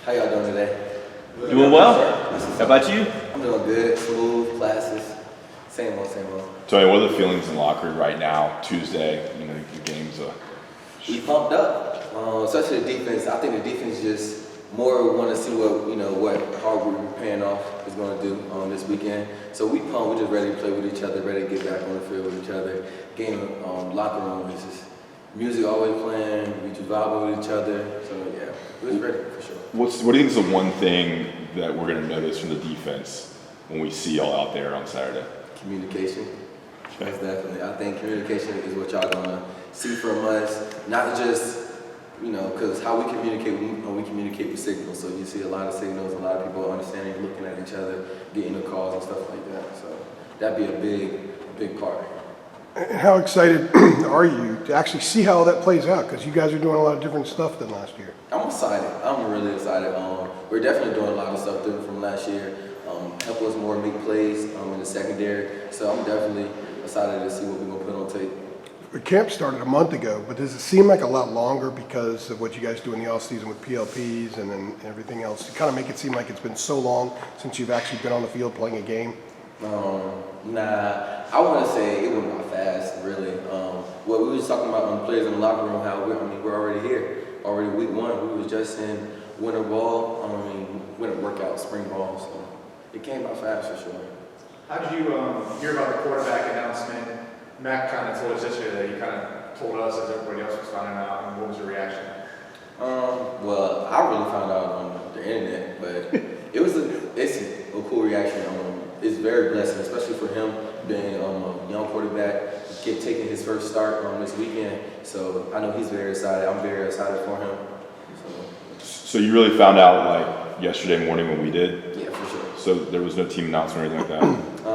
How y'all doing today? Doing well. How about you? I'm doing good. Smooth classes. Same old, same old. Tony, what are the feelings in the locker room right now, Tuesday? The game's We pumped up, especially the defense. I think the defense just more want to see what hard work we're paying off is going to do this weekend. So we pumped. We're just ready to play with each other, ready to get back on the field with each other. Game locker room is just music always playing. We just vibing with each other. So yeah, we're just ready for sure. What do you think is the one thing that we're going to notice from the defense when we see y'all out there on Saturday? Communication. That's definitely. I think communication is what y'all gonna see from us. Not just, because how we communicate with signals. So you see a lot of signals, a lot of people understanding, looking at each other, getting the calls and stuff like that. So that'd be a big part. How excited are you to actually see how all that plays out? Because you guys are doing a lot of different stuff than last year. I'm excited. I'm really excited. We're definitely doing a lot of stuff different from last year. Help us more make plays in the secondary. So I'm definitely excited to see what we're gonna put on tape. The camp started a month ago, but does it seem like a lot longer because of what you guys do in the off season with PLPs and then everything else? You kind of make it seem like it's been so long since you've actually been on the field playing a game. Nah, I want to say it went by fast, really. What we was talking about on the players in the locker room, how we're already here, already week one. We was just in winter ball, winter workout, spring ball. So it came by fast for sure. How did you hear about the quarterback announcement? Mac kind of told us yesterday that he kind of told us as everybody else was finding out. And what was your reaction? Well, I really found out on the internet, but it's a cool reaction. It's very blessing, especially for him being a young quarterback, taking his first start this weekend. So I know he's very excited. I'm very excited for him. So you really found out like yesterday morning when we did? Yeah, for sure. So there was no team announcement or anything like that?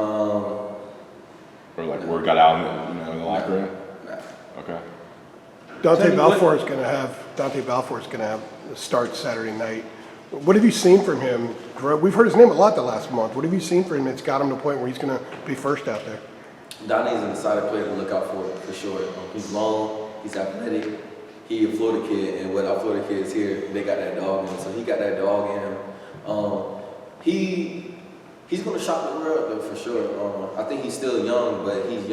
Or like word got out in the locker room? Nah. Okay. Dante Balfour is going to have a start Saturday night. What have you seen from him? We've heard his name a lot the last month. What have you seen from him that's got him to the point where he's going to be first out there? Donnie's an excited player to look out for sure. He's long, he's athletic, he's a Florida kid, and what our Florida kids here, they got that dog in him. So he got that dog in him. He's going to shock the world though, for sure. I think he's still young, but he's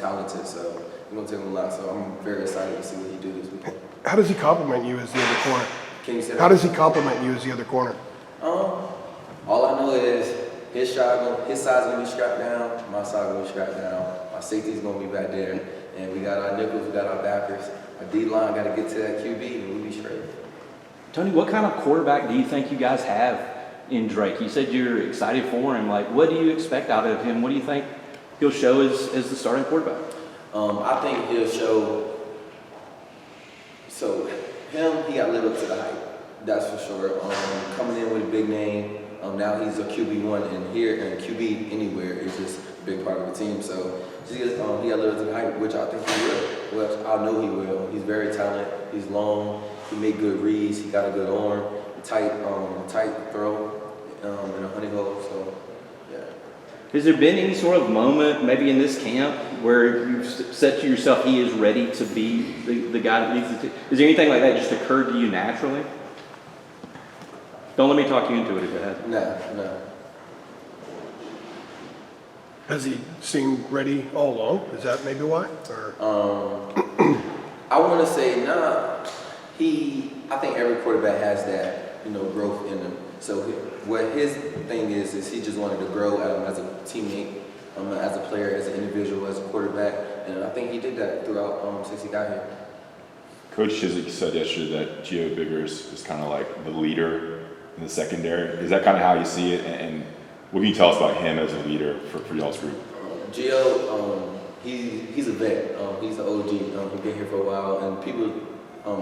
talented. So it's going to take him a lot. So I'm very excited to see what he do this weekend. How does he complement you as the other corner? Can you say that? How does he complement you as the other corner? All I know is his side's gonna be strapped down, my side gonna be strapped down, my safety's gonna be back there, and we got our nickels, we got our backers. Our D-line gotta get to that QB and we'll be straight. Tony, what kind of quarterback do you think you guys have in Drake? You said you're excited for him. Like, what do you expect out of him? What do you think he'll show as the starting quarterback? I think he'll show. So he got to live up to the hype. That's for sure. Coming in with a big name. Now he's a QB1 and QB anywhere is just a big part of the team. So he got to live up to the hype, which I think he will. Well, I know he will. He's very talented. He's long. He made good reads. He got a good arm. Tight throw, in a honey hole. So yeah. Has there been any sort of moment, maybe in this camp, where you've said to yourself, he is ready to be the guy that leads the team? Is there anything like that just occurred to you naturally? Don't let me talk you into it if it hasn't. No. Has he seemed ready all along? Is that maybe why? Or? I want to say I think every quarterback has that, growth in them. So what his thing is he just wanted to grow as a teammate, as a player, as an individual, as a quarterback, and I think he did that throughout since he got here. Coach Chiswick said yesterday that Gio Biggers is kind of like the leader in the secondary. Is that kind of how you see it? And what can you tell us about him as a leader for y'all's group? Gio, he's a vet. He's an OG. He's been here for a while, and people,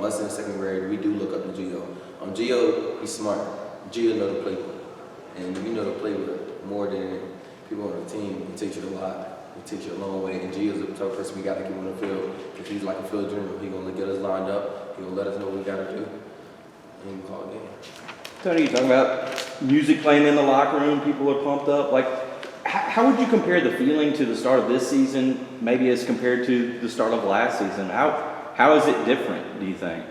us in the second grade, we do look up to Gio. Gio, he's smart. Gio know to play with, and you know to play with more than people on the team. It takes you a lot. It takes you a long way. And Gio's a tough person we got to keep on the field. If he's like a field general, he's gonna get us lined up. He's gonna let us know what we got to do, and we call it game. Tony, you talking about music playing in the locker room, people are pumped up. Like, how would you compare the feeling to the start of this season, maybe as compared to the start of last season? How is it different, do you think?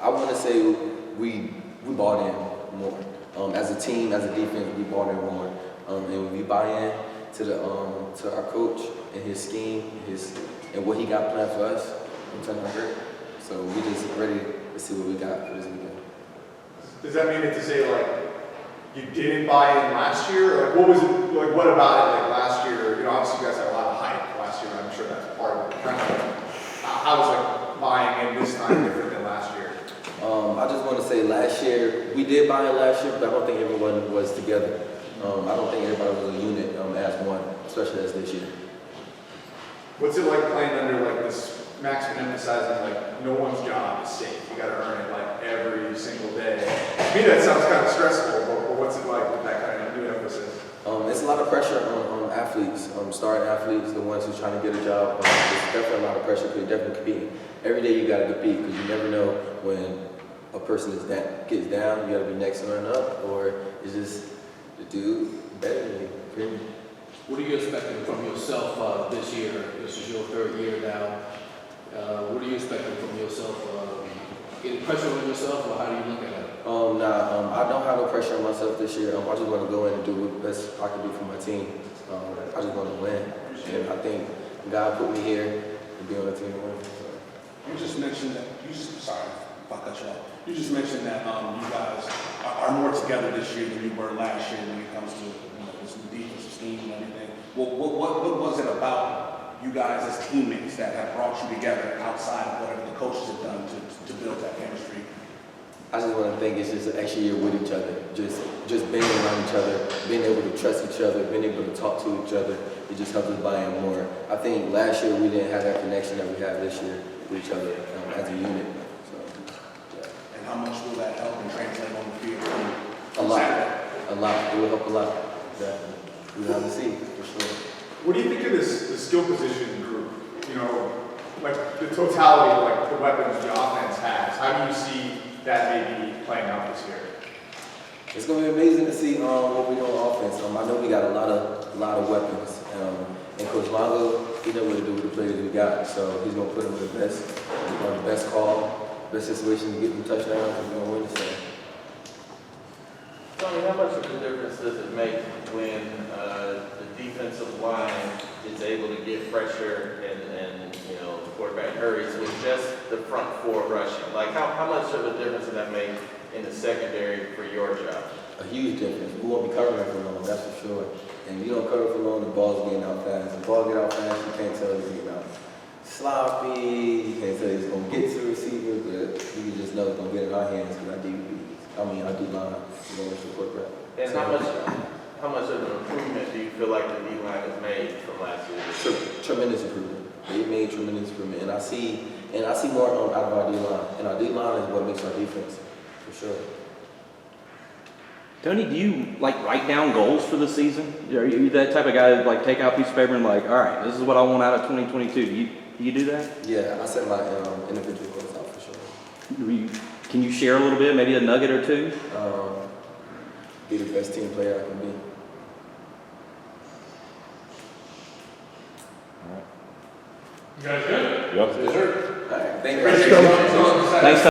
I want to say we bought in more. As a team, as a defense, we bought in more. And when we buy in to our coach and his scheme, and what he got planned for us, I'm telling you, great. So we just ready to see what we got for this weekend. Does that mean to say like you didn't buy in last year? Or like what was it like? What about it like last year? You know, obviously you guys had a lot of hype last year. I'm sure that's part of it. Kind of, how was like buying in this time different than last year? I just want to say last year, we did buy it last year, but I don't think everyone was together. I don't think everybody was a unit as one, especially as this year. What's it like playing under like this? Max been emphasizing like no one's job is safe. You got to earn it like every single day. To me, that sounds kind of stressful. But what's it like with that kind of new emphasis? It's a lot of pressure on athletes, starting athletes, the ones who's trying to get a job. It's definitely a lot of pressure because you're definitely competing. Every day you got to compete because you never know when a person gets down, you got to be next to run up, or it's just the dude better than you. Period. What are you expecting from yourself this year? This is your third year now. What are you expecting from yourself? Getting pressure on yourself, or how do you look at it? I don't have no pressure on myself this year. I just want to go in and do what best I can do for my team. I just want to win, and I think God put me here to be on the team to win. So. You just mentioned that, sorry if I cut you off. You just mentioned that you guys are more together this year than you were last year when it comes to this new defensive scheme and everything. What was it about you guys as teammates that have brought you together outside of whatever the coaches have done to build that chemistry? I just want to think it's just an extra year with each other, just being around each other, being able to trust each other, being able to talk to each other. It just helps us buy in more. I think last year we didn't have that connection that we have this year with each other as a unit. So, yeah. And how much will that help and translate on the field? A lot. Saturday? A lot. It will help a lot. Definitely. We'll have to see for sure. What do you think of the skill position group? You know, like the totality of like the weapons the offense has. How do you see that maybe playing out this year? It's going to be amazing to see what we do on offense. I know we got a lot of weapons. And Coach Longo, he knows what to do with the players we got. So he's going to put them with the best call, best situation to get them touchdowns, and we're going to win this thing. Tony, how much of a difference does it make when the defensive line is able to get pressure and the quarterback hurries with just the front four rushing? Like how much of a difference does that make in the secondary for your job? A huge difference. We won't be covering for long, that's for sure. And you don't cover for long, the ball's getting out fast. The ball get out fast, you can't tell it's getting out sloppy. You can't tell it's going to get to the receiver, but you can just know it's going to get in our hands because I do line going to the quarterback. And how much of an improvement do you feel like the D-line has made from last year? Tremendous improvement. They made tremendous improvement, and I see more out of our D-line. And our D-line is what makes our defense, for sure. Tony, do you write down goals for the season? Are you that type of guy that take out a piece of paper and all right, this is what I want out of 2022? Do you do that? Yeah, I set my individual goals out for sure. Can you share a little bit, maybe a nugget or two? Be the best team player I can be. You guys good? Yep. Yes, sir. All right, thank you. Appreciate it. Thanks.